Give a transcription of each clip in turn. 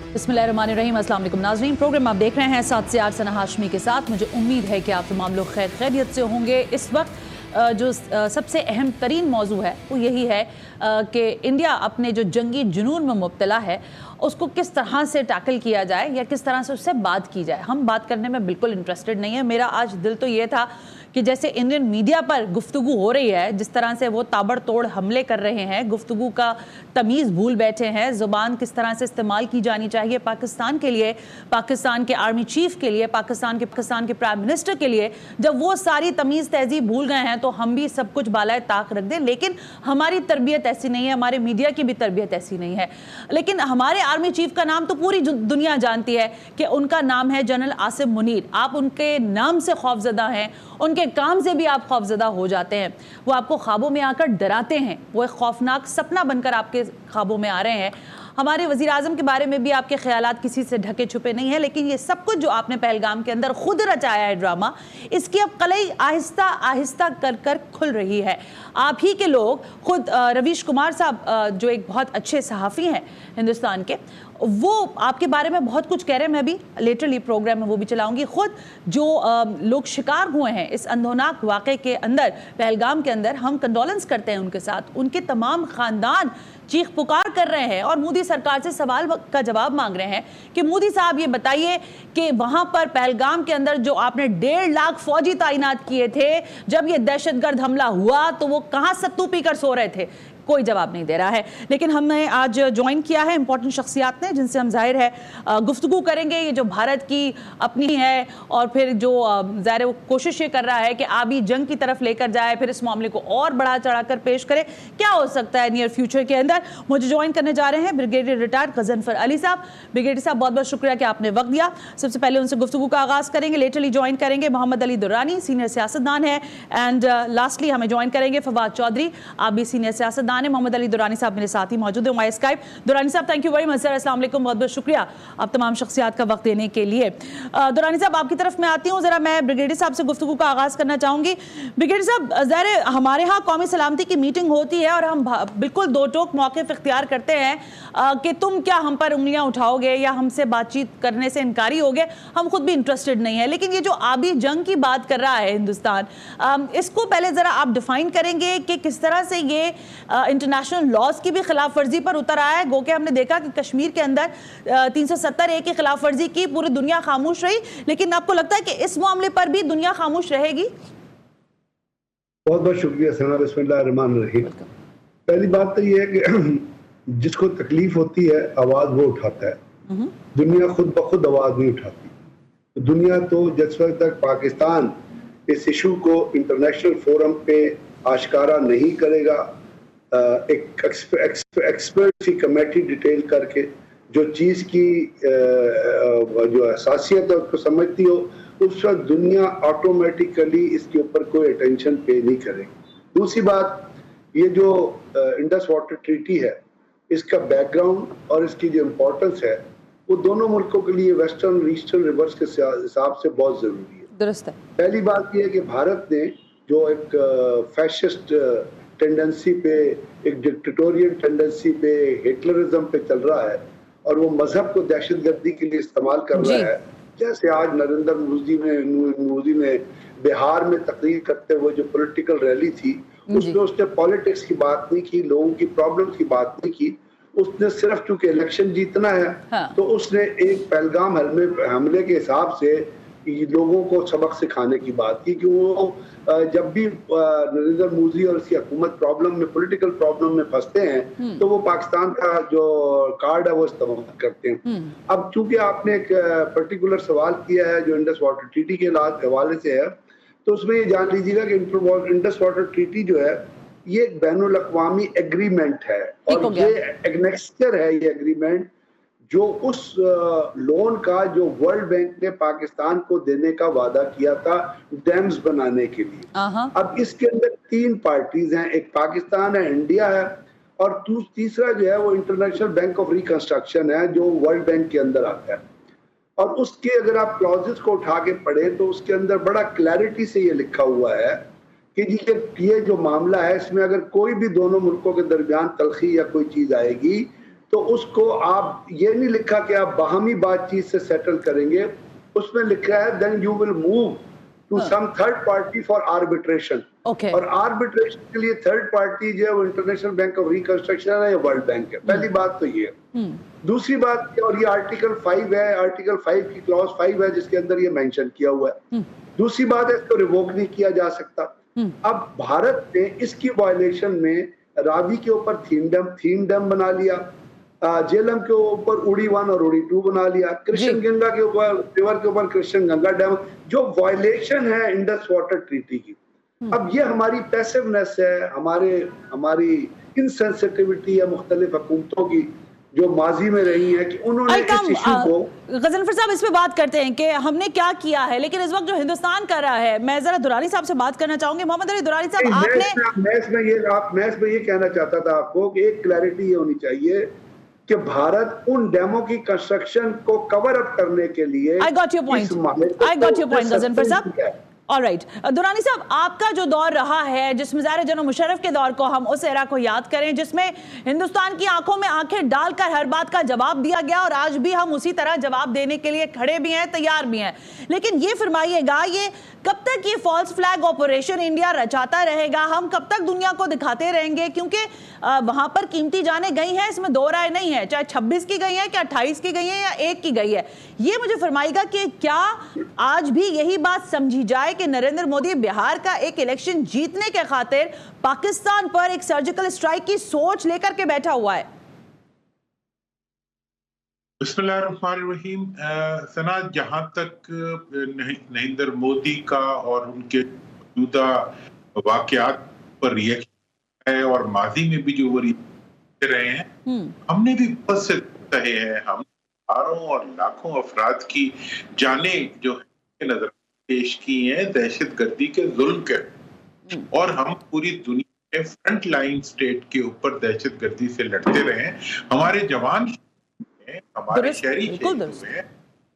बिस्मिल्लाहिर्रहमानिर्रहीम। अस्सलाम वालेकुम नाज़रीन, प्रोग्राम आप देख रहे हैं 7 से 8 सना हाशमी के साथ। मुझे उम्मीद है कि आप तमाम लोग खैर खैरियत से होंगे। इस वक्त जो सबसे अहम तरीन मौजू है वो यही है कि इंडिया अपने जो जंगी जुनून में मुब्तला है उसको किस तरह से टैकल किया जाए या किस तरह से उससे बात की जाए। हम बात करने में बिल्कुल इंटरेस्टेड नहीं है। मेरा आज दिल तो ये था कि जैसे इंडियन मीडिया पर गुफ्तगू हो रही है, जिस तरह से वो ताबड़तोड़ हमले कर रहे हैं, गुफ्तगू का तमीज़ भूल बैठे हैं, ज़ुबान किस तरह से इस्तेमाल की जानी चाहिए पाकिस्तान के लिए, पाकिस्तान के आर्मी चीफ के लिए, पाकिस्तान के प्राइम मिनिस्टर के लिए, जब वो सारी तमीज़ तहजीब भूल गए हैं तो हम भी सब कुछ बालाए ताक रख दें। लेकिन हमारी तरबियत ऐसी नहीं है, हमारे मीडिया की भी तरबियत ऐसी नहीं है। लेकिन हमारे आर्मी चीफ का नाम तो पूरी दुनिया जानती है कि उनका नाम है जनरल आसिम मुनीर। आप उनके नाम से खौफजदा हैं, उनके काम से भी आप खौफजदा हो जाते हैं। वो आपको ख्वाबों में आकर डराते हैं, वो एक खौफनाक सपना बनकर आपके ख्वाबों में आ रहे हैं। हमारे वज़ीर आज़म के बारे में भी आपके ख्यालात किसी से ढके छुपे नहीं हैं। लेकिन ये सब कुछ जो आपने पहलगाम के अंदर खुद रचाया है ड्रामा, इसकी अब कलई आहिस्ता आहिस्ता कर कर खुल रही है। आप ही के लोग खुद रवीश कुमार साहब जो एक बहुत अच्छे सहाफ़ी हैं हिंदुस्तान के, वो आपके बारे में बहुत कुछ कह रहे हैं। मैं भी लेटरली प्रोग्राम में वो भी चलाऊंगी। खुद जो लोग शिकार हुए हैं इस अंधोनाक वाक़े के अंदर, पहलगाम के अंदर, हम कंडोलेंस करते हैं उनके साथ। उनके तमाम ख़ानदान चीख पुकार कर रहे हैं और मोदी सरकार से सवाल का जवाब मांग रहे हैं कि मोदी साहब ये बताइए कि वहाँ पर पहलगाम के अंदर जो आपने 1.5 लाख फौजी तैनात किए थे, जब ये दहशतगर्द हमला हुआ तो वो कहाँ सत्तू पीकर सो रहे थे? कोई जवाब नहीं दे रहा है। लेकिन हमने आज ज्वाइन किया है इंपॉर्टेंट शख्सियात ने, जिनसे हम जाहिर है गुफ्तगू करेंगे। ये जो भारत की अपनी है और फिर जो ज़ाहिर वो कोशिश ये कर रहा है कि आबी जंग की तरफ लेकर जाए, फिर इस मामले को और बढ़ा चढ़ा कर पेश करे, क्या हो सकता है नियर फ्यूचर के अंदर। मुझे ज्वाइन करने जा रहे हैं ब्रिगेडियर रिटायर्ड गजनफर अली साहब। ब्रिगेडियर साहब, बहुत बहुत शुक्रिया कि आपने वक्त दिया। सबसे पहले उनसे गुफ्तगू का आगाज़ करेंगे। लेटरली ज्वाइन करेंगे मोहम्मद अली दुर्रानी, सीनियर सियासतदान है। एंड लास्टली हमें ज्वाइन करेंगे फवाद चौधरी, आप भी सीनियर सियासतदान है। मोहम्मद अली दुर्रानी साहब मेरे साथ ही मौजूद है वाई स्काइप। दुर्रानी साहब, thank you very much sir. अस्सलाम वालेकुम, बहुत बहुत शुक्रिया आप तमाम शख्सियात का वक्त देने के लिए। दुर्रानी साहब, आपकी तरफ मैं आती हूँ। ज़रा मैं ब्रिगेडियर साहब से गुफ्तगू का आगाज़ करना चाहूँगी। ब्रिगेडियर साहब, ज़ाहिर हमारे यहाँ कौमी सलामती की मीटिंग होती है और हम बिल्कुल दो टोक मौक़िफ़ इख्तियार करते हैं कि तुम क्या हम पर उंगलियाँ उठाओगे या हमसे बातचीत करने से इनकारी होगे, हम खुद भी इंटरेस्टेड नहीं है। लेकिन ये जो आबी जंग की बात कर रहा है हिंदुस्तान, इसको पहले ज़रा आप डिफ़ाइन करेंगे कि किस तरह से ये इंटरनेशनल लॉज की भी खिलाफ वर्जी पर उतर आया है। गो के हमने देखा कि कश्मीर के अंदर 370A की खिलाफ वर्जी की पूरी दुनिया खामोश रही, लेकिन आपको लगता है कि इस मामले पर भी दुनिया खामोश रहेगी? बहुत बहुत शुक्रिया सना। बिस्मिल्लाहिर्रहमानिर्रहीम। पहली बात तो ये है कि जिसको तकलीफ होती है आवाज वो उठाता है, दुनिया खुद ब खुद आवाज नहीं उठाती। तो दुनिया तो जिस वक्त तक पाकिस्तान इस इशू को इंटरनेशनल फोरम पे आश्कारा नहीं करेगा, एक एक्सपर्ट की कमेटी डिटेल करके जो चीज़ की जो असासियत है उसको समझती हो, उस वक्त दुनिया ऑटोमेटिकली इसके ऊपर कोई अटेंशन पे नहीं करेगी। दूसरी बात, ये जो इंडस वाटर ट्रीटी है, इसका बैकग्राउंड और इसकी जो इम्पोर्टेंस है वो दोनों मुल्कों के लिए वेस्टर्न ईस्टर्न रिवर्स के हिसाब से बहुत ज़रूरी है। दुरुस्त है। पहली बात यह है कि भारत ने जो एक फैशिस्ट टेंडेंसी पे, एक डिक्टेटोरियल टेंडेंसी पे, हिटलरिज्म पे चल रहा है और वो मजहब को दहशतगर्दी के लिए इस्तेमाल कर रहा है। जैसे आज नरेंद्र मोदी ने बिहार में तकरीर करते हुए जो पॉलिटिकल रैली थी, उसमें उसने पॉलिटिक्स की बात नहीं की, लोगों की प्रॉब्लम की बात नहीं की। उसने सिर्फ चूंकि इलेक्शन जीतना है, तो उसने एक पहलगाम हमले के हिसाब से लोगों को सबक सिखाने की बात की कि वो जब भी नरेंद्र मोदी और उसकी हुकूमत प्रॉब्लम में, पॉलिटिकल प्रॉब्लम में फंसते हैं, तो वो पाकिस्तान का जो कार्ड है वो इस्तेमाल करते हैं। अब चूंकि आपने एक पर्टिकुलर सवाल किया है जो इंडस वाटर ट्रीटी के हवाले से है, तो उसमें ये जान लीजिएगा कि इंडस वाटर ट्रीटी जो है ये एक बैनुल अक़वामी एग्रीमेंट है और ये एग्नेक्स्चर है, ये एग्रीमेंट जो उस लोन का जो वर्ल्ड बैंक ने पाकिस्तान को देने का वादा किया था डैम्स बनाने के लिए। अब इसके अंदर 3 पार्टीज हैं, एक पाकिस्तान है, इंडिया है और तीसरा जो है वो इंटरनेशनल बैंक ऑफ रिकंस्ट्रक्शन है जो वर्ल्ड बैंक के अंदर आता है। और उसके अगर आप क्लॉजेस को उठा के पढ़े तो उसके अंदर बड़ा क्लैरिटी से ये लिखा हुआ है कि ये जो मामला है इसमें अगर कोई भी दोनों मुल्कों के दरमियान तलखी या कोई चीज आएगी तो उसको आप ये नहीं लिखा कि आप बाहमी बातचीत से सेटल करेंगे, उसमें लिखा है then you will move to some third party for arbitration. और आर्बिट्रेशन के लिए थर्ड पार्टी जो है वो इंटरनेशनल बैंक ऑफ रिकंस्ट्रक्शन है या वर्ल्ड बैंक है। पहली बात तो ये है। दूसरी बात, और ये आर्टिकल 5 है, आर्टिकल 5 की क्लॉज 5 है जिसके अंदर ये मेंशन किया हुआ है। दूसरी बात है, इसको रिवोक नहीं किया जा सकता। अब भारत ने इसकी वायलेशन में रावी के ऊपर थीम डैम बना लिया, जेलम के ऊपर उड़ी 1 और उड़ी 2 बना लिया, कृष्ण गंगा के ऊपर, रिवर के ऊपर कृष्ण गंगा डैम, जो वायलेशन है इंडस वाटर ट्रीटी की। अब ये हमारी पैसिवनेस है, हमारी इनसेंसिटिविटी है मुख्तलिफ हुकूमतों की जो माजी में रही है कि उन्होंने इस इशू को। गजनफर साहब, इस पे बात करते हैं कि हमने क्या किया है, लेकिन इस वक्त जो हिंदुस्तान कर रहा है, मैं जरा दुरानी साहब से बात करना चाहूंगी। मोहम्मद अली दुरानी साहब, आपने मैं इसमें ये कहना चाहता था आपको कि एक क्लैरिटी ये होनी चाहिए कि भारत उन डैमों की कंस्ट्रक्शन को कवर अप करने के लिए I got your point Ghazanfar साहब। ऑलराइट, दुरानी साहब, आपका जो दौर रहा है, जिसमें ज़ाहिर जनरल मुशर्रफ के दौर को हम उस एरा को याद करें जिसमें हिंदुस्तान की आंखों में आंखें डालकर हर बात का जवाब दिया गया, और आज भी हम उसी तरह जवाब देने के लिए खड़े भी हैं, तैयार भी हैं। लेकिन ये फरमाइएगा, ये कब तक ये फॉल्स फ्लैग ऑपरेशन इंडिया रचाता रहेगा? हम कब तक दुनिया को दिखाते रहेंगे? क्योंकि वहां पर कीमती जाने गई हैं, इसमें दो राय नहीं है, चाहे 26 की गई है, क्या 28 की गई है, या 1 की गई है। ये मुझे फरमाइएगा कि क्या आज भी यही बात समझी जाए कि नरेंद्र मोदी बिहार का एक इलेक्शन जीतने के खातिर पाकिस्तान पर एक सर्जिकल स्ट्राइक की सोच लेकर के बैठा हुआ है? बिस्मिल्लाहिर्रहमानिर्रहीम। सना, जहां तक नरेंद्र मोदी का और उनके मौजूदा वाकयात पर रिएक्शन है, और माजी में भी जो वो रिएक्शन रहे हैं, हमने भी बहुत से कहे हैं, हम हजारों और लाखों अफराद की जाने जो है नजर पेश की हैं दहशतगर्दी के जुल्म के, और हम पूरी दुनिया में फ्रंट लाइन स्टेट के ऊपर दहशतगर्दी से लड़ते रहे हैं। हमारे जवान, हमारे शहरी में,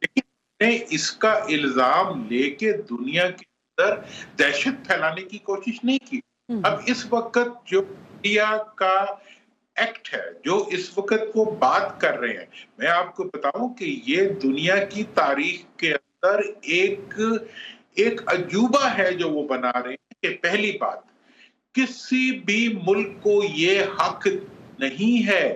लेकिन इसका इल्जाम लेके दुनिया के अंदर दहशत फैलाने की कोशिश नहीं की। अब इस वक्त जो इंडिया का एक्ट है, जो इस वक्त वो बात कर रहे हैं, मैं आपको बताऊं कि ये दुनिया की तारीख के अंदर एक अजूबा है जो वो बना रहे हैं कि पहली बात, किसी भी मुल्क को ये हक नहीं है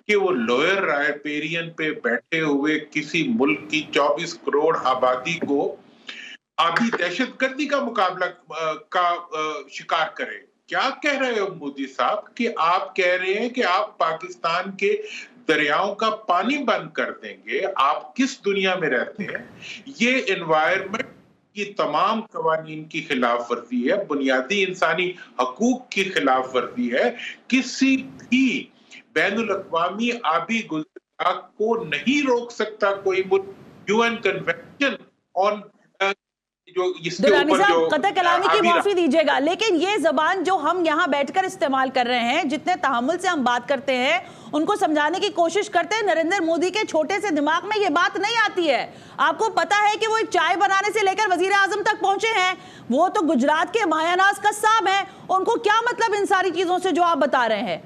कि वो लोअर रायपेरियन पे बैठे हुए किसी मुल्क की 24 करोड़ आबादी को अभी दहशतगर्दी का मुकाबला का शिकार करे। क्या कह रहे हो मोदी साहब कि आप कह रहे हैं कि आप पाकिस्तान के दरियाओं का पानी बंद कर देंगे? आप किस दुनिया में रहते हैं? ये एनवायरमेंट की तमाम कवानीन की खिलाफ वर्जी है, बुनियादी इंसानी हकूक की खिलाफ वर्जी है। किसी भी बैनुल अक़वामी आबी गुज़रात को नहीं रोक सकता कोई मुल्क। यूएन कन्वेंशन ऑन दुरानी साहब, कतई कलामी की माफी दीजिएगा, लेकिन ये जबान जो हम यहाँ बैठकर इस्तेमाल कर रहे हैं, जितने तहम्मुल से हम बात करते हैं, उनको समझाने की कोशिश करते हैं, नरेंद्र मोदी के छोटे से दिमाग में ये बात नहीं आती है। आपको पता है कि वो एक चाय बनाने से लेकर वजीर आजम तक पहुंचे हैं, वो तो गुजरात के मायानाज कस्साब हैं, उनको क्या मतलब इन सारी चीजों से जो आप बता रहे हैं?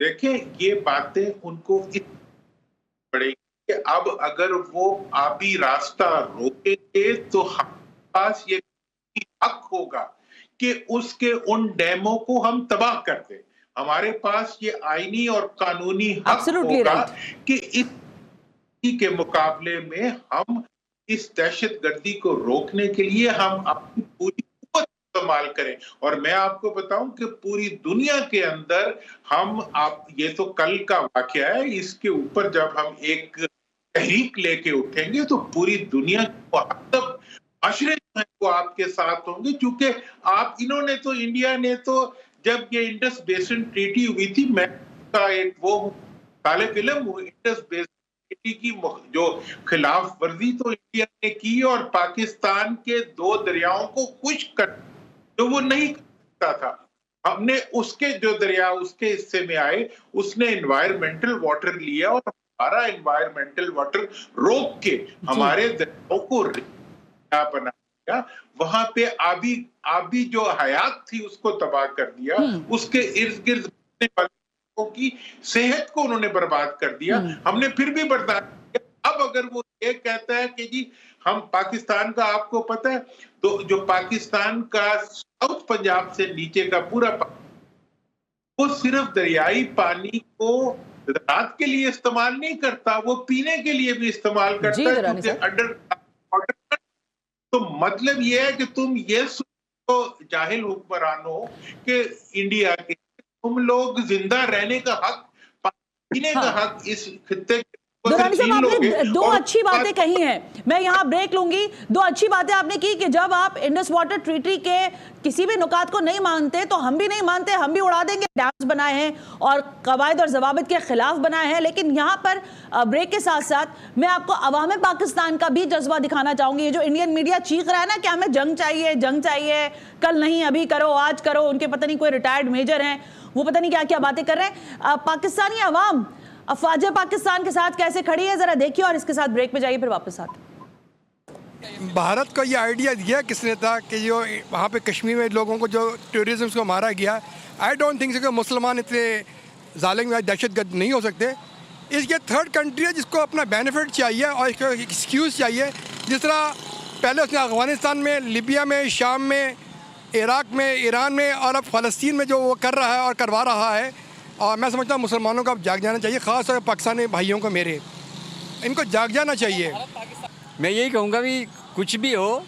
देखिए, ये बातें उनको पड़ेगी कि अब अगर वो आबी रास्ता रोकेंगे तो हमारे पास ये हक होगा कि उसके उन डैमों को हम तबाह कर दें। हमारे पास ये आईनी और कानूनी हक होगा कि इस के मुकाबले में हम इस दहशतगर्दी को रोकने के लिए हम अपनी पूरी कुव्वत इस्तेमाल करें। और मैं आपको बताऊं कि पूरी दुनिया के अंदर ये तो कल का वाकया है, इसके ऊपर जब हम एक तहरीक लेके उठेंगे तो पूरी दुनिया के माशरे जो है वो आपके साथ होंगे। क्योंकि इन्होंने तो, इंडिया ने तो, जब ये इंडस बेसिन ट्रीटी हुई थी, मैं का एक वो तालिब इल्म हूं, इंडस बेसिन ट्रीटी की जो खिलाफ वर्जी तो इंडिया ने की और पाकिस्तान के 2 दरियाओं को खुश्क कर, जो वो नहीं कर सकता था। हमने उसके जो दरिया उसके हिस्से में आए, उसने एनवायरमेंटल वाटर लिया और हमारा एनवायरमेंटल वाटर रोक के हमारे दरियाओं को बना दिया। वहां पे आबी जो हयात थी उसको तबाह कर दिया। उसके इर्द गिर्द लोगों की सेहत को उन्होंने बर्बाद कर दिया। हमने फिर भी बर्दाश्त किया। अब अगर वो ये कहता है कि जी हम पाकिस्तान का, आपको पता है तो जो पाकिस्तान का साउथ पंजाब से नीचे का पूरा वो सिर्फ दरियाई पानी को रात के लिए इस्तेमाल नहीं करता, वो पीने के लिए भी इस्तेमाल करता है, क्योंकि अंडर वाटर। तो मतलब ये है कि तुम ये तो जाहिल हुक्मरान हो कि इंडिया के तुम लोग जिंदा रहने का हक, पीने का हक इस खित्ते दुरानी साहब, आपने दो अच्छी बातें कही हैं, मैं यहाँ ब्रेक लूंगी। दो अच्छी बातें आपने की कि जब आप इंडस वाटर ट्रीटी के किसी भी नुकात को नहीं मानते तो हम भी नहीं मानते, हम भी उड़ा देंगे। डैम्स बनाए हैं और कवायद और जवाबित के खिलाफ बनाए हैं। लेकिन यहाँ पर ब्रेक के साथ साथ मैं आपको अवाम पाकिस्तान का भी जज्बा दिखाना चाहूंगी। ये जो इंडियन मीडिया चीख रहा है ना कि हमें जंग चाहिए, कल नहीं अभी करो, आज करो, उनके पता नहीं कोई रिटायर्ड मेजर हैं, वो पता नहीं क्या क्या बातें कर रहे हैं। पाकिस्तानी अवाम अफवाज पाकिस्तान के साथ कैसे खड़ी है, जरा देखिए और इसके साथ ब्रेक पे जाइए, फिर वापस आते। भारत को ये आइडिया दिया किसने था कि जो वहाँ पे कश्मीर में लोगों को जो टेररिज्म को मारा गया, आई डोंट थिंक कि मुसलमान इतने जालिम या दहशतगर्द नहीं हो सकते। ये थर्ड कंट्री है जिसको अपना बेनिफिट चाहिए और इसको एक्सक्यूज़ चाहिए। जिस तरह पहले उसने अफ़गानिस्तान में, लिबिया में, शाम में, इराक़ में, ईरान में और अब फ़लस्तीन में जो वो कर रहा है और करवा रहा है, और मैं समझता हूँ मुसलमानों को अब जाग जाना चाहिए, ख़ास तौर पर पाकिस्तानी भाइयों को, मेरे इनको जाग जाना चाहिए। मैं यही कहूँगा भी कुछ भी हो,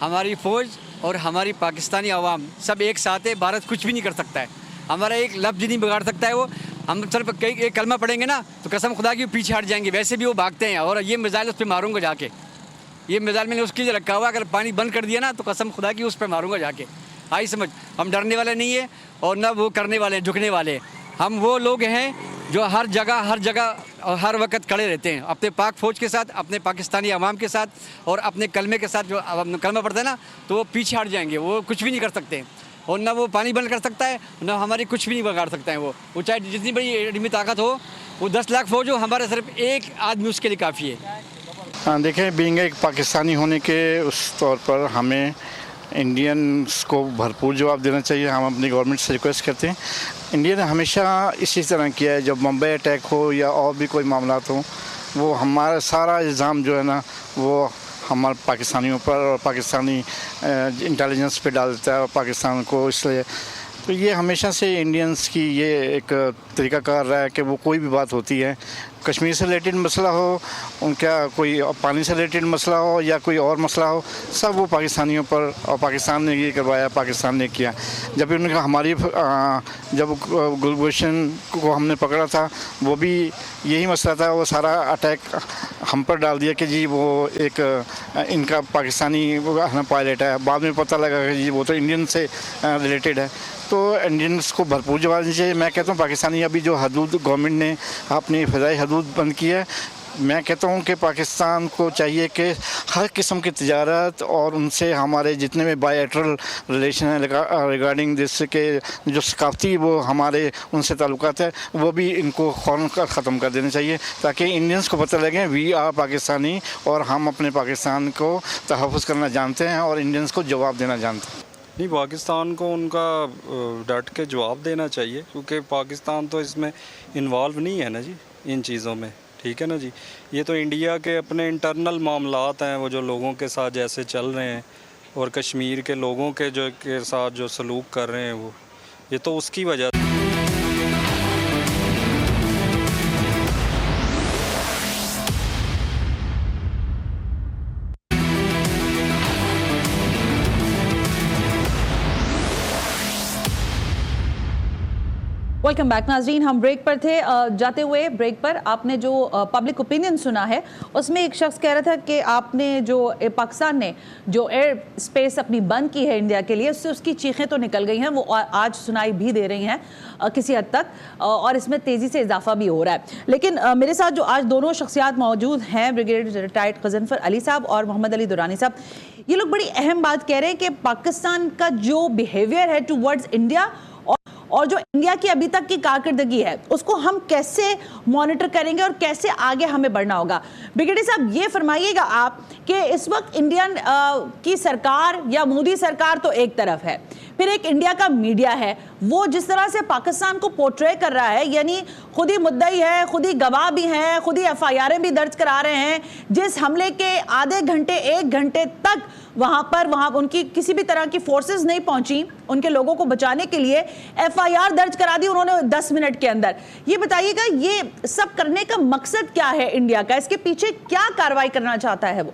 हमारी फ़ौज और हमारी पाकिस्तानी आवाम सब एक साथ है। भारत कुछ भी नहीं कर सकता है, हमारा एक लफ्ज़ नहीं बिगाड़ सकता है। वो हम सिर्फ कई एक कलमा पढ़ेंगे ना तो कसम खुदा की पीछे हट जाएंगे, वैसे भी वो भागते हैं। और ये मिसाइल उस पर मारूंगा जाके, ये मिसाइल मैंने उसके लिए रखा हुआ, अगर पानी बंद कर दिया ना तो कसम खुदा की उस पर मारूंगा जाके। आई समझ, हम डरने वाले नहीं है और ना वो करने वाले हैं, झुकने वाले। हम वो लोग हैं जो हर जगह और हर वक्त खड़े रहते हैं अपने पाक फ़ौज के साथ, अपने पाकिस्तानी अवाम के साथ और अपने कलमे के साथ। जो कलमा पढ़ते हैं ना तो वो पीछे हट जाएंगे, वो कुछ भी नहीं कर सकते और ना वो पानी बंद कर सकता है, ना हमारी कुछ भी नहीं बिगाड़ सकता है। वो चाहे जितनी बड़ी एडमी ताकत हो, वो 10 लाख फ़ौज हो, हमारा सिर्फ एक आदमी उसके लिए काफ़ी है। हाँ देखें, बीइंग एक पाकिस्तानी होने के उस तौर पर हमें इंडियंस को भरपूर जवाब देना चाहिए। हम अपनी गवर्नमेंट से रिक्वेस्ट करते हैं। इंडिया ने हमेशा इसी तरह किया है, जब मुंबई अटैक हो या और भी कोई मामला हो, वो हमारा सारा इल्ज़ाम जो है ना वो हमारे पाकिस्तानियों पर और पाकिस्तानी इंटेलिजेंस पे डाल देता है और पाकिस्तान को। इसलिए तो ये हमेशा से इंडियंस की ये एक तरीक़ाकार रहा है कि वो कोई भी बात होती है, कश्मीर से रिलेटेड मसला हो, उनका कोई पानी से रिलेटेड मसला हो या कोई और मसला हो, सब वो पाकिस्तानियों पर, और पाकिस्तान ने ये करवाया, पाकिस्तान ने किया। जब उनका हमारी जब गुलभूषण को हमने पकड़ा था वो भी यही मसला था, वो सारा अटैक हम पर डाल दिया कि जी वो एक इनका पाकिस्तानी पायलट है। बाद में पता लगा कि जी वो तो इंडियन से रिलेटेड है। तो इंडियंस को भरपूर जवाब देना चाहिए। मैं कहता हूँ पाकिस्तानी अभी जो हदूद गवर्नमेंट ने अपनी फ़िज़ाई हदूद बंद की है, मैं कहता हूँ कि पाकिस्तान को चाहिए कि हर किस्म की तिजारत और उनसे हमारे जितने भी बायलैटरल रिलेशन है रिगार्डिंग दिस के जो सकाफ़ती वो हमारे उनसे ताल्लुकात है, वो भी इनको फ़ौरन ख़त्म कर देना चाहिए, ताकि इंडियंस को पता लगे वी आर पाकिस्तानी और हम अपने पाकिस्तान को तहफ़्फ़ुज़ करना जानते हैं और इंडियंस को जवाब देना जानते हैं। नहीं, पाकिस्तान को उनका डट के जवाब देना चाहिए, क्योंकि पाकिस्तान तो इसमें इन्वॉल्व नहीं है ना जी इन चीज़ों में, ठीक है ना जी। ये तो इंडिया के अपने इंटरनल मामलात हैं, वो जो लोगों के साथ जैसे चल रहे हैं और कश्मीर के लोगों के जो के साथ जो सलूक कर रहे हैं, वो ये तो उसकी वजह। वेलकम बैक नाजरीन, हम ब्रेक पर थे। जाते हुए ब्रेक पर आपने जो पब्लिक ओपिनियन सुना है उसमें एक शख्स कह रहा था कि आपने जो पाकिस्तान ने जो एयर स्पेस अपनी बंद की है इंडिया के लिए, उससे उसकी चीखें तो निकल गई हैं, वो आज सुनाई भी दे रही हैं किसी हद तक, और इसमें तेज़ी से इजाफा भी हो रहा है। लेकिन मेरे साथ जो आज दोनों शख्सियात मौजूद हैं, ब्रिगेडियर रिटायर्ड गजनफर अली साहब और मोहम्मद अली दुरानी साहब, ये लोग बड़ी अहम बात कह रहे हैं कि पाकिस्तान का जो बिहेवियर है टूवर्ड्स इंडिया और जो इंडिया की अभी तक की कारकर्दगी है उसको हम कैसे मॉनिटर करेंगे और कैसे आगे हमें बढ़ना होगा। ब्रिगेडियर साहब, ये फरमाइएगा आप कि इस वक्त इंडियन की सरकार या मोदी सरकार तो एक तरफ है, फिर एक इंडिया का मीडिया है, वो जिस तरह से पाकिस्तान को पोर्ट्रे कर रहा है, यानी खुद ही मुद्दई है, खुद ही गवाह भी हैं, खुद ही एफआईआर भी दर्ज करा रहे हैं। जिस हमले के आधे घंटे 1 घंटे तक वहां उनकी किसी भी तरह की फोर्सेस नहीं पहुंची उनके लोगों को बचाने के लिए, एफआईआर दर्ज करा दी उन्होंने 10 मिनट के अंदर। ये बताइएगा, ये सब करने का मकसद क्या है इंडिया का? इसके पीछे क्या कार्रवाई करना चाहता है वो?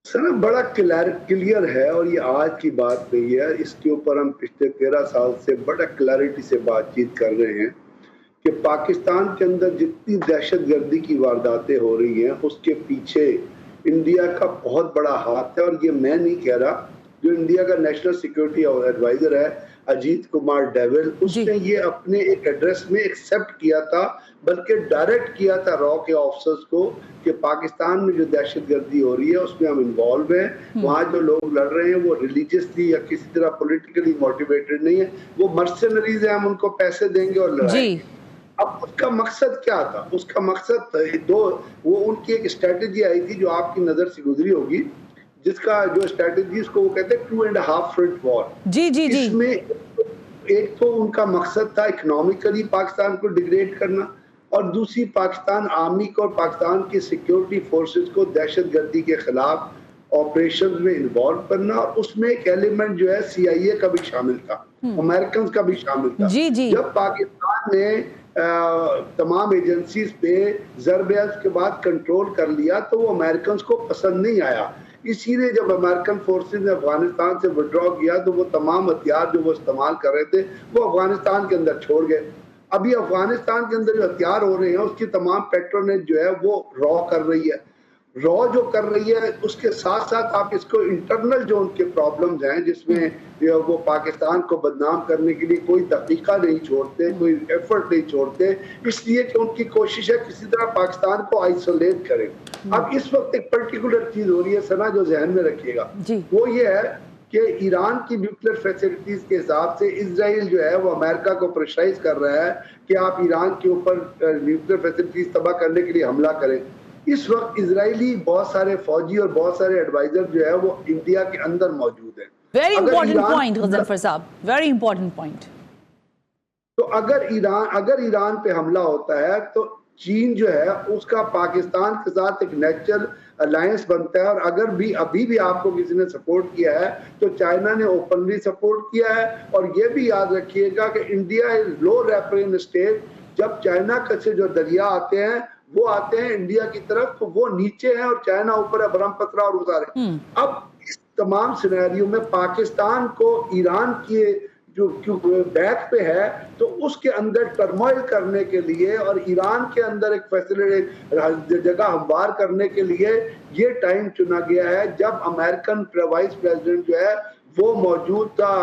सर बड़ा क्लियर है, और ये आज की बात नहीं है, इसके ऊपर हम पिछले 13 साल से बड़ा क्लैरिटी से बातचीत कर रहे हैं कि पाकिस्तान के अंदर जितनी दहशतगर्दी की वारदातें हो रही हैं उसके पीछे इंडिया का बहुत बड़ा हाथ है। और ये मैं नहीं कह रहा, जो इंडिया का नेशनल सिक्योरिटी एडवाइजर है अजीत कुमार डोवाल, उसने ये अपने एक एड्रेस में एक्सेप्ट किया था, बल्कि डायरेक्ट किया था रॉ के ऑफिसर्स को कि पाकिस्तान में जो दहशतगर्दी हो रही है उसमें हम इन्वॉल्व हैं। वहाँ जो लोग लड़ रहे हैं वो रिलीजियसली या किसी तरह पॉलिटिकली मोटिवेटेड नहीं है, वो मर्सनरीज हैं, हम उनको पैसे देंगे और लड़ाएंगे। अब उसका मकसद क्या था? उसका मकसद वो उनकी एक स्ट्रेटेजी आई थी जो आपकी नजर से गुजरी होगी, जिसका जो स्ट्रेटेजी उसको वो कहते हैं 2.5 फ्रंट वॉर। जी जी जी। इसमें एक तो उनका मकसद था इकोनॉमिकली पाकिस्तान को डिग्रेड करना, और दूसरी पाकिस्तान आर्मी को और पाकिस्तान की सिक्योरिटी फोर्सेस को दहशतगर्दी के खिलाफ ऑपरेशन में इन्वॉल्व करना, और उसमें एक एलिमेंट जो है CIA का भी शामिल था, अमेरिकन का भी शामिल था। जी जी। जब पाकिस्तान ने तमाम एजेंसीज पे ज़रबेज़ के बाद कंट्रोल कर लिया तो वो अमेरिकन को पसंद नहीं आया, इसीलिए जब अमेरिकन फोर्सेस ने अफगानिस्तान से विड्रॉ किया तो वो तमाम हथियार जो वो इस्तेमाल कर रहे थे वो अफगानिस्तान के अंदर छोड़ गए। अभी अफगानिस्तान के अंदर जो हथियार हो रहे हैं उसकी तमाम पेट्रोनेज जो है वो रॉ कर रही है। रॉ जो कर रही है उसके साथ साथ आप इसको इंटरनल जो उनके प्रॉब्लम्स हैं जिसमें वो पाकिस्तान को बदनाम करने के लिए कोई दकीका नहीं छोड़ते, कोई एफर्ट नहीं छोड़ते, इसलिए कि उनकी कोशिश है किसी तरह पाकिस्तान को आइसोलेट करें। अब इस वक्त एक पर्टिकुलर चीज हो रही है सना, जो जहन में रखिएगा, वो ये है कि ईरान की न्यूक्लियर फैसिलिटीज के हिसाब से इजराइल जो है वो अमेरिका को प्रेशराइज कर रहा है कि आप ईरान के ऊपर न्यूक्लियर फैसिलिटीज तबाह करने के लिए हमला करें। इस वक्त इजरायली बहुत सारे फौजी और बहुत सारे एडवाइजर जो है वो इंडिया के अंदर मौजूद हैं। वेरी इंपॉर्टेंट पॉइंट गजनफर साहब, वेरी इंपॉर्टेंट पॉइंट। तो अगर ईरान पे हमला होता है तो चीन जो है उसका पाकिस्तान के साथ एक नेचुरल अलायंस बनता है, और अगर भी अभी भी आपको किसी ने सपोर्ट किया है तो चाइना ने ओपनली सपोर्ट किया है। और ये भी याद रखिएगा कि India is low reference state, जब चाइना से जो दरिया आते हैं वो आते हैं इंडिया की तरफ तो वो नीचे हैं और चाइना ऊपर है, ब्रह्मपुत्र और उतारे। अब इस तमाम सिनेरियो में पाकिस्तान को ईरान की जो बैक पे है तो उसके अंदर टर्मोइल करने के लिए और ईरान के अंदर एक फैसिलिटी जगह हमवार करने के लिए ये टाइम चुना गया है जब अमेरिकन वाइस प्रेसिडेंट जो है वो मौजूद था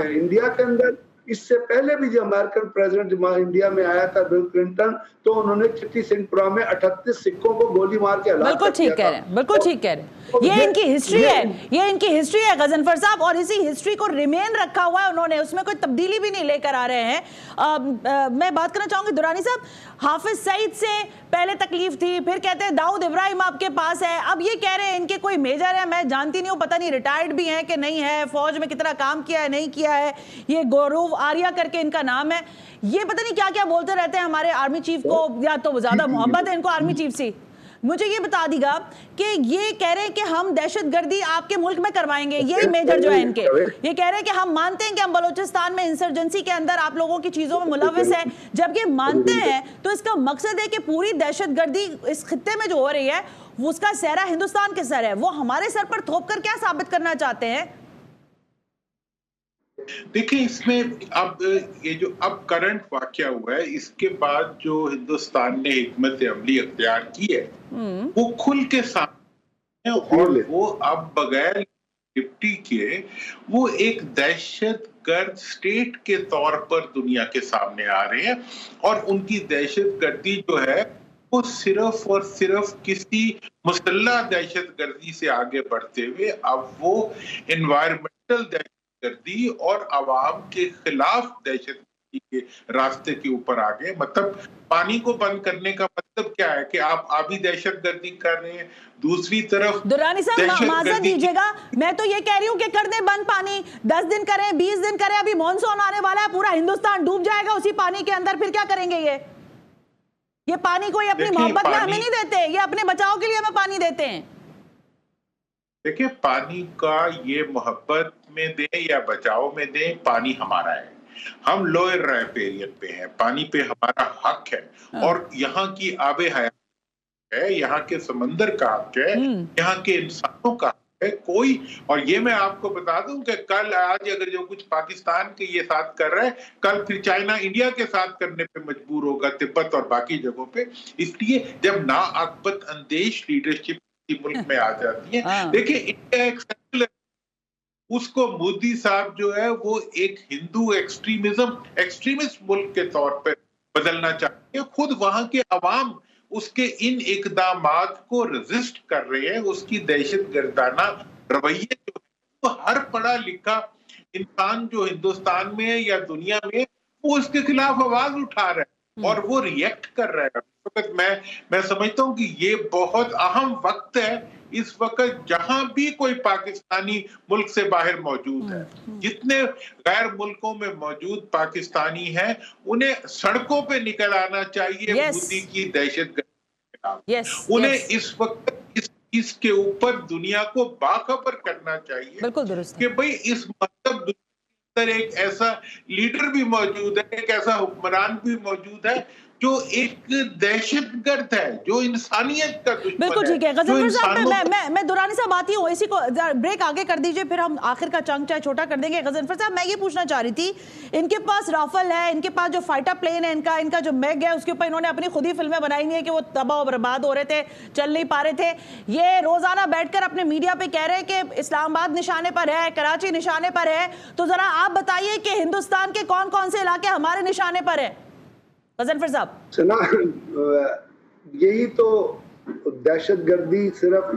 इंडिया के अंदर। इससे पहले भी जो अमेरिकन प्रेसिडेंट इंडिया में आया था बिल क्लिंटन, तो उन्होंने चिट्टी सिंहपुरा में 38 सिखों को गोली मार के हलाक बिल्कुल ठीक कह रहे हैं, बिल्कुल ठीक कह रहे हैं। ये इनकी हिस्ट्री है, ये इनकी हिस्ट्री है गजनफर साहब, और इसी हिस्ट्री को रिमेन रखा हुआ है उन्होंने, उसमें कोई तब्दीली भी नहीं लेकर आ रहे हैं। मैं बात करना चाहूंगी दुरानी साहब, हाफिज सईद से पहले तकलीफ थी, फिर कहते हैं दाऊद इब्राहिम आपके पास है, अब ये कह रहे हैं इनके कोई मेजर है, मैं जानती नहीं हूँ, पता नहीं रिटायर्ड भी हैं कि नहीं है, फौज में कितना काम किया है नहीं किया है, ये गौरव आर्या करके इनका नाम है, ये पता नहीं क्या क्या बोलते रहते हैं हमारे आर्मी चीफ को, या तो ज्यादा मोहब्बत है इनको आर्मी चीफ से। मुझे ये बता दीगा कि ये कह रहे हैं कि हम दहशतगर्दी आपके मुल्क में करवाएंगे, यही मेजर जो है इनके, ये कह रहे हैं कि हम मानते हैं कि हम बलोचिस्तान में इंसर्जेंसी के अंदर आप लोगों की चीजों में मुलविस है। जब ये मानते हैं तो इसका मकसद है कि पूरी दहशतगर्दी इस खित्ते में जो हो रही है उसका सहरा हिंदुस्तान के सर है, वो हमारे सर पर थोप कर क्या साबित करना चाहते हैं? देखिए इसमें अब ये जो अब करंट वाकया हुआ है इसके बाद जो हिंदुस्तान ने हिकमत अमली अख्तियार की है वो खुल के सामने, और वो अब बगैर डिप्टी के वो एक दहशतगर्द स्टेट के तौर पर दुनिया के सामने आ रहे हैं। और उनकी दहशतगर्दी जो है वो सिर्फ और सिर्फ किसी मुसल्लह दहशतगर्दी से आगे बढ़ते हुए अब वो एनवायरमेंटल दहशतगर्दी और अवाम के खिलाफ दहशत के रास्ते के ऊपर आ गए। मतलब पानी को बंद करने का मतलब क्या है कि आप भी दहशतगर्दी कर रहे हैं, दूसरी तरफ दुरानी साहब माजरत दीजिएगा, मैं तो ये कह रही हूँ कि कर दें बंद पानी, 10 दिन करें, 20 दिन करें, अभी मॉनसून आने वाला है, पूरा हिंदुस्तान डूब जाएगा उसी पानी के अंदर, फिर क्या करेंगे? ये पानी कोई अपनी मोहब्बत में हमें नहीं देते, ये अपने बचाव के लिए हमें पानी देते हैं। देखिए, पानी का ये मोहब्बत में दें या बचाव में दें, पानी हमारा है, हम लोअर राइपेरियन पे हैं, पानी पे हमारा हक है और यहाँ की आबे हयात है, यहाँ के समंदर का हक है, यहाँ के इंसानों का हक है कोई। और ये मैं आपको बता दूं कि कल आज अगर जो कुछ पाकिस्तान के ये साथ कर रहा है, कल फिर चाइना इंडिया के साथ करने पे मजबूर होगा, तिब्बत और बाकी जगहों पे। इसलिए जब नाअक्बत अंदेश लीडरशिप मुल्क में आ जाती है, देखिए इंडिया एक सेक्युलर, उसको मोदी साहब जो है वो एक हिंदू एक्सट्रीमिस्ट मुल्क के तौर पर बदलना चाहते हैं। खुद वहां के अवाम उसके इन इकदामात को रेजिस्ट कर रहे हैं, उसकी दहशतगर्दाना रवैये जो है वो हर पढ़ा लिखा इंसान जो हिंदुस्तान में या दुनिया में वो उसके खिलाफ आवाज उठा रहा है और वो रिएक्ट कर रहा है। वक्त मैं समझता हूं कि ये बहुत अहम वक्त है इस वक्त, जहां भी कोई पाकिस्तानी मुल्क से बाहर मौजूद है, जितने गैर मुल्कों में मौजूद पाकिस्तानी हैं, उन्हें सड़कों पे निकल आना चाहिए मोदी की दहशतगर्दी के खिलाफ। उन्हें इस वक्त इसके ऊपर दुनिया को बाखबर करना चाहिए कि भाई इस मतलब एक ऐसा लीडर भी मौजूद है, एक ऐसा हुक्मरान भी मौजूद है जो एक दहशतगर्द है, जो इंसानियत का दुश्मन है। बिल्कुल ठीक है गजनफर साहब, मैं दुरानी साहब आती हूँ, इसी को ब्रेक आगे कर दीजिए, फिर हम आखिर का चंक चाहे छोटा कर देंगे। गजनफर साहब, मैं ये पूछना चाह रही थी, इनके पास राफेल है, इनके पास जो फाइटर प्लेन है, इनका जो मैग है, उसके ऊपर इन्होंने अपनी खुद ही फिल्में बनाई है कि वो तबाह बर्बाद हो रहे थे, चल नहीं पा रहे थे। ये रोजाना बैठकर अपने मीडिया पे कह रहे हैं कि इस्लामाबाद निशाने पर है, कराची निशाने पर है। तो जरा आप बताइए कि हिंदुस्तान के कौन कौन से इलाके हमारे निशाने पर है? गजनफर साहब, सुना, यही तो दहशतगर्दी सिर्फ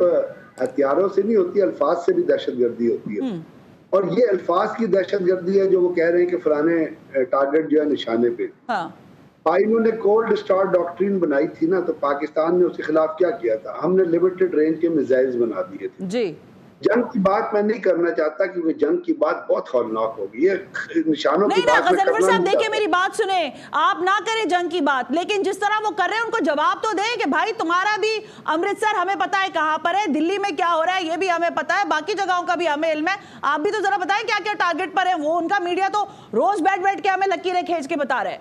हथियारों से नहीं होती, अल्फाज से भी दहशतगर्दी होती है। और ये अल्फाज की दहशतगर्दी है जो वो कह रहे हैं कि फलाने टारगेट जो है निशाने पे। इन्होंने कोल्ड स्टार डॉक्ट्रिन बनाई थी ना, तो पाकिस्तान ने उसके खिलाफ क्या किया था? हमने लिमिटेड रेंज के मिसाइल्स बना दिए थे जी। जंग की बात मैं नहीं करना चाहता कि वो जंग की बात बहुत खौफनाक होगी, ये निशानों की बात मैं करना साहब, देखिए मेरी बात सुने, आप ना करें जंग की बात, लेकिन जिस तरह वो कर रहे हैं उनको जवाब तो दें कि भाई तुम्हारा भी अमृतसर हमें पता है कहां पर है, दिल्ली में क्या हो रहा है ये भी हमें पता है, बाकी जगहों का भी हमें इल्म है, आप भी तो जरा बताएं क्या क्या टारगेट पर है वो। उनका मीडिया तो रोज बैठ के हमें लकीरें खींच के बता रहे हैं।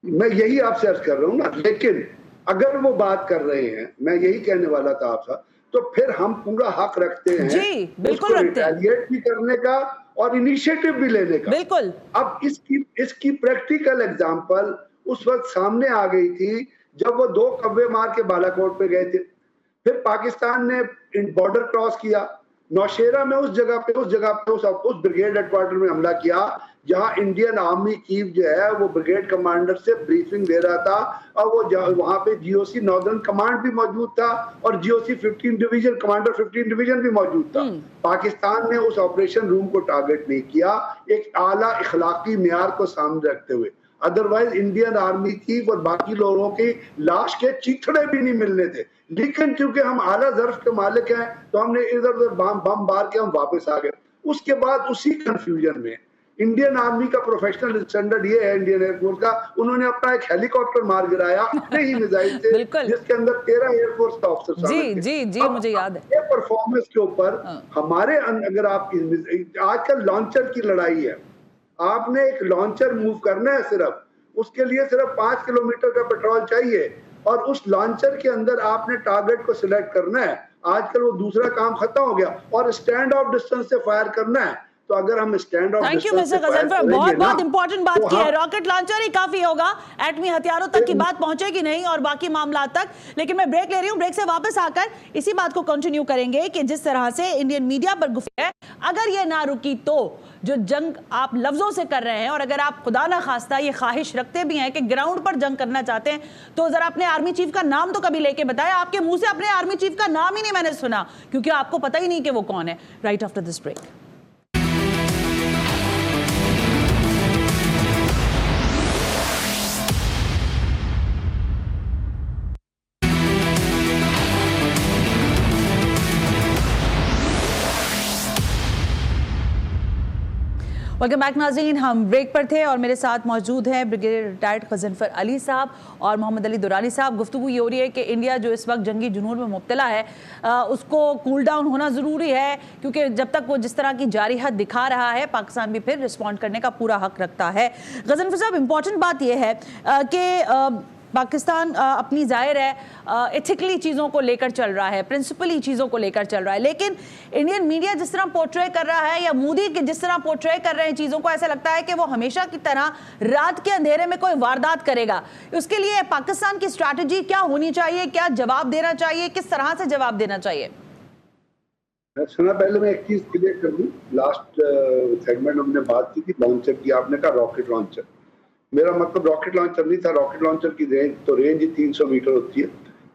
मैं यही आपसे अर्ज कर रहा हूँ ना, लेकिन अगर वो बात कर रहे हैं, मैं यही कहने वाला था आपसे, तो फिर हम पूरा हक रखते हैं जी, बिल्कुल रखते हैं, रिटेलिएट भी करने का और इनिशिएटिव भी लेने का। बिल्कुल। अब इसकी प्रैक्टिकल एग्जांपल उस वक्त सामने आ गई थी जब वो 2 कब्जे मार के बालाकोट पे गए थे। फिर पाकिस्तान ने बॉर्डर क्रॉस किया, नौशेरा में उस जगह पे उस ब्रिगेड हेडक्वार्टर में हमला किया जहां इंडियन आर्मी चीफ जो है वो ब्रिगेड कमांडर से ब्रीफिंग दे रहा था, और वो वहां पे जीओसी नॉर्दर्न कमांड भी मौजूद था और जीओसी 15 डिवीजन कमांडर 15 डिवीजन भी मौजूद था। पाकिस्तान ने उस ऑपरेशन रूम को टारगेट नहीं किया, एक आला इखलाकी मियार को सामने रखते हुए। अदरवाइज इंडियन आर्मी चीफ और बाकी लोगों की लाश के चीथड़े भी नहीं मिलने थे, लेकिन क्योंकि हम आला ज़र्फ के मालिक हैं तो हमने इधर उधर बम मार के हम वापस आ गए। उसके बाद उसी कंफ्यूजन में इंडियन आर्मी का प्रोफेशनल स्टैंडर्ड ये है, इंडियन एयरफोर्स का, उन्होंने अपना एक हेलीकॉप्टर मार गिराया अपने ही मिसाइल से जिसके अंदर 13 एयरफोर्स का ऑफिसर शामिल थे। जी मुझे याद है। ये परफॉर्मेंस के ऊपर हमारे अगर आप आजकल लॉन्चर की लड़ाई है, आपने एक लॉन्चर मूव करना है, सिर्फ उसके लिए सिर्फ 5 किलोमीटर का पेट्रोल चाहिए और उस लॉन्चर के अंदर आपने टारगेट को सिलेक्ट करना है। आजकल वो दूसरा काम खत्म हो गया और स्टैंड ऑफ डिस्टेंस से फायर करना है। तो अगर हम स्टैंड ऑफ डिस्टेंस से फायर करेंगे, बहुत इंपॉर्टेंट बात की है, रॉकेट लॉन्चर ही काफी होगा, एटमी हथियारों तक की बात पहुंचेगी नहीं और बाकी मामला तक। लेकिन मैं ब्रेक ले रही हूं, ब्रेक से वापस आकर इसी बात को कंटिन्यू करेंगे कि जिस तरह से इंडियन मीडिया पर गुफ्तगू है, अगर ये ना रुकी तो जो जंग आप लफ्जों से कर रहे हैं, और अगर आप खुदा ना खास्ता ये ख्वाहिश रखते भी हैं कि ग्राउंड पर जंग करना चाहते हैं, तो जरा अपने आर्मी चीफ का नाम तो कभी लेके बताएं। आपके मुंह से अपने आर्मी चीफ का नाम ही नहीं मैंने सुना, क्योंकि आपको पता ही नहीं कि वो कौन है। Right after this break. Welcome back नाज़रीन, हम ब्रेक पर थे और मेरे साथ मौजूद हैं ब्रिगेडियर रिटायर्ड गजनफर अली साहब और मोहम्मद अली दुरानी साहब। गुफ्तगू ये हो रही है कि इंडिया जो इस वक्त जंगी जुनून में मुब्तला है उसको कूल डाउन होना ज़रूरी है, क्योंकि जब तक वो जिस तरह की जारिहत दिखा रहा है पाकिस्तान भी फिर रिस्पॉन्ड करने का पूरा हक रखता है। गजनफर साहब, इम्पॉर्टेंट बात यह है कि पाकिस्तान अपनी जाहिर है एथिकली चीज़ों को लेकर चल रहा है, प्रिंसिपली चीज़ों को लेकर चल रहा है, लेकिन इंडियन मीडिया जिस तरह पोर्ट्रे कर रहा है या मोदी के जिस तरह पोर्ट्रे कर रहे हैं चीज़ों को, ऐसा लगता है कि वो हमेशा की तरह रात के अंधेरे में कोई वारदात करेगा। उसके लिए पाकिस्तान की स्ट्रैटेजी क्या होनी चाहिए, क्या जवाब देना चाहिए, किस तरह से जवाब देना चाहिए? सुना, पहले मैं एक चीज क्लियर कर दूं। लास्ट सेगमेंट हमने बात की थी लॉन्चर की, आपने कहा रॉकेट लॉन्चर। मेरा मतलब रॉकेट लॉन्चर नहीं था। रॉकेट लॉन्चर की रेंज 300 मीटर होती है।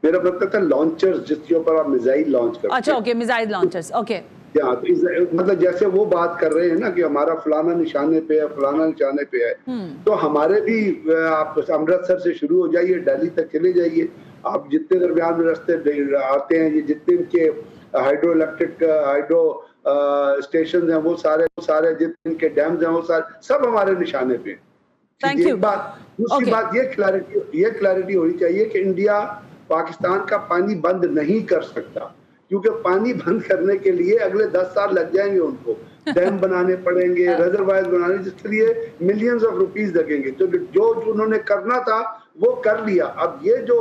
मेरा मतलब था लॉन्चर्स जिसके ऊपर आप मिसाइल लॉन्च करते हैं। अच्छा, ओके, मिसाइल लॉन्चर्स, ओके। हाँ, तो मतलब जैसे वो बात कर रहे हैं ना कि हमारा फलाना निशाने पे है, फलाना निशाने पे है, तो हमारे भी आप अमृतसर से शुरू हो जाइए, दिल्ली तक चले जाइए, आप जितने दरमियान में रास्ते आते हैं, ये जितने इनके हाइड्रो इलेक्ट्रिक हाइड्रो स्टेशन हैं वो सारे जितने इनके डैम्स हैं वो सारे सब हमारे निशाने पे। एक बात, दूसरी बात ये क्लैरिटी होनी चाहिए कि इंडिया पाकिस्तान का पानी बंद नहीं कर सकता, क्योंकि पानी बंद करने के लिए अगले 10 साल लग जाएंगे उनको। डैम बनाने पड़ेंगे, रिजर्वायर बनाने, जिसके लिए मिलियंस ऑफ रुपीस लगेंगे। तो जो उन्होंने करना था वो कर लिया। अब ये जो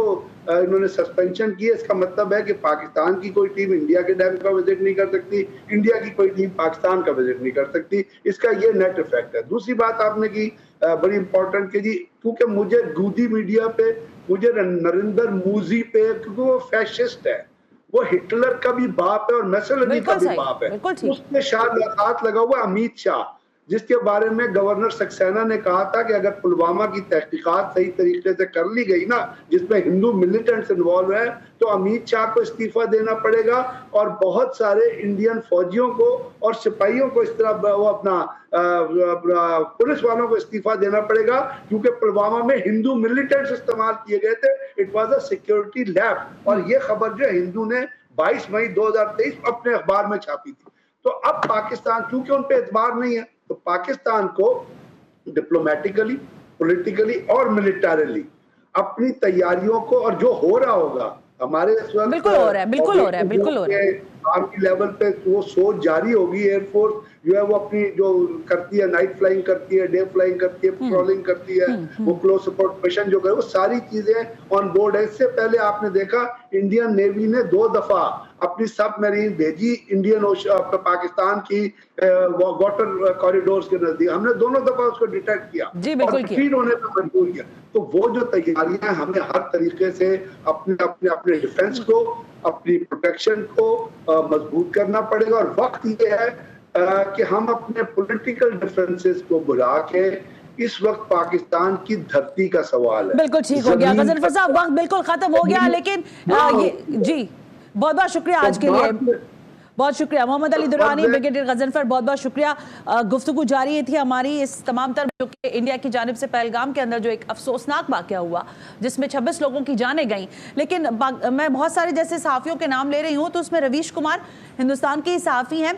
इन्होंने सस्पेंशन की है, इसका मतलब है कि पाकिस्तान की कोई टीम इंडिया के डैम का विजिट नहीं कर सकती, इंडिया की कोई टीम पाकिस्तान का विजिट नहीं कर सकती। इसका ये नेट इफेक्ट है। दूसरी बात आपने की बड़ी इंपॉर्टेंट कि जी, क्योंकि मुझे दूधी मीडिया पे, मुझे नरेंद्र मोदी पे, क्योंकि वो फैशिस्ट है, वो हिटलर का भी बाप है और मैसलनी का भी बाप है। उसके साथ लगा हुआ अमित शाह, जिसके बारे में गवर्नर सक्सेना ने कहा था कि अगर पुलवामा की तहकीकात सही तरीके से कर ली गई ना, जिसमें हिंदू मिलिटेंट्स इन्वॉल्व है, तो अमित शाह को इस्तीफा देना पड़ेगा और बहुत सारे इंडियन फौजियों को और सिपाहियों को इस तरह वो अपना पुलिस वालों को इस्तीफा देना पड़ेगा, क्योंकि पुलवामा में हिंदू मिलिटेंट्स इस्तेमाल किए गए थे। It was a security lab. और ये खबर जो हिंदू ने 22 मई 2023 अपने अखबार में छापी थी। तो अब पाकिस्तान, क्योंकि उन पे एतबार नहीं है, तो पाकिस्तान को डिप्लोमेटिकली, पॉलिटिकली और मिलिटरीली अपनी तैयारियों को, और जो हो रहा होगा हमारे इस वक्त बिल्कुल हो रहा है आर्मी लेवल पे, वो सोच जारी होगी। एयरफोर्स जो है वो अपनी जो करती है, नाइट फ्लाइंग करती है, डे फ्लाइंग करती है, पेट्रोलिंग करती है, वो क्लोज सपोर्ट मिशन जो करे, वो सारी चीजें ऑन बोर्ड है। इससे पहले आपने देखा इंडियन नेवी ने 2 दफा अपनी सबमरीन भेजी इंडियन ओशन, पाकिस्तान की वाटर कॉरिडोर्स के नजदीक। हमने दोनों दफा उसको डिटेक्ट किया और फिर होने पर मजबूर किया। तो वो जो तैयारियां, हमें हर तरीके से अपने डिफेंस को, अपनी प्रोटेक्शन को मजबूत करना पड़ेगा। और वक्त ये है कि हम अपने पॉलिटिकल डिफरेंसेस को भुला के, इस वक्त पाकिस्तान की धरती का सवाल है। बिल्कुल ठीक हो गया गजनफर साहब, वक्त बिल्कुल खत्म हो गया, लेकिन जी बहुत बहुत शुक्रिया आज के लिए, बहुत शुक्रिया। मोहम्मद अली दुरानी, ब्रिगेडियर गजनफर, बहुत बहुत शुक्रिया। गुफ्तगू जारी थी हमारी इस तमाम तर जो कि इंडिया की जानिब से पहलगाम के अंदर जो एक अफसोसनाक वाक़या हुआ जिसमें 26 लोगों की जानें गईं, लेकिन मैं बहुत सारे जैसे सहाफ़ियों के नाम ले रही हूँ, तो उसमें रवीश कुमार हिंदुस्तान के सहाफ़ी हैं,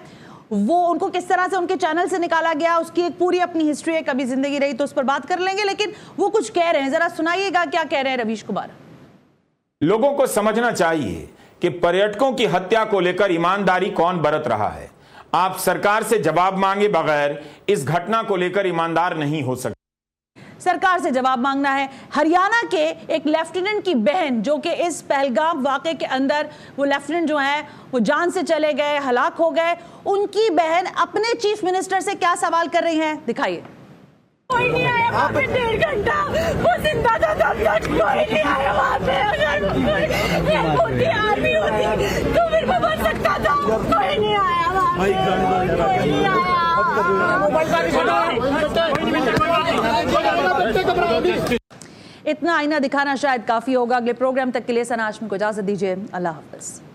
वो उनको किस तरह से उनके चैनल से निकाला गया, उसकी एक पूरी अपनी हिस्ट्री है, कभी जिंदगी रही तो उस पर बात कर लेंगे, लेकिन वो कुछ कह रहे हैं, जरा सुनाइएगा क्या कह रहे हैं रवीश कुमार। लोगों को समझना चाहिए कि पर्यटकों की हत्या को लेकर ईमानदारी कौन बरत रहा है। आप सरकार से जवाब मांगे बगैर इस घटना को लेकर ईमानदार नहीं हो सकते। सरकार से जवाब मांगना है। हरियाणा के एक लेफ्टिनेंट की बहन जो कि इस पहलगाम वाक़े के अंदर, वो लेफ्टिनेंट जो है वो जान से चले गए, हलाक हो गए, उनकी बहन अपने चीफ मिनिस्टर से क्या सवाल कर रही हैं, दिखाइए। कोई नहीं आया वहाँ पे 1.5 घंटा, वो जिंदा था तब तक, कोई नहीं आया वहाँ पे। अगर होती आर्मी होती तो फिर वो बच सकता था, कोई नहीं आया वहाँ पे, कोई नहीं आया। इतना आईना दिखाना शायद काफी होगा। अगले प्रोग्राम तक के लिए सना हाशमी को इजाजत दीजिए। अल्लाह हाफ़िज़।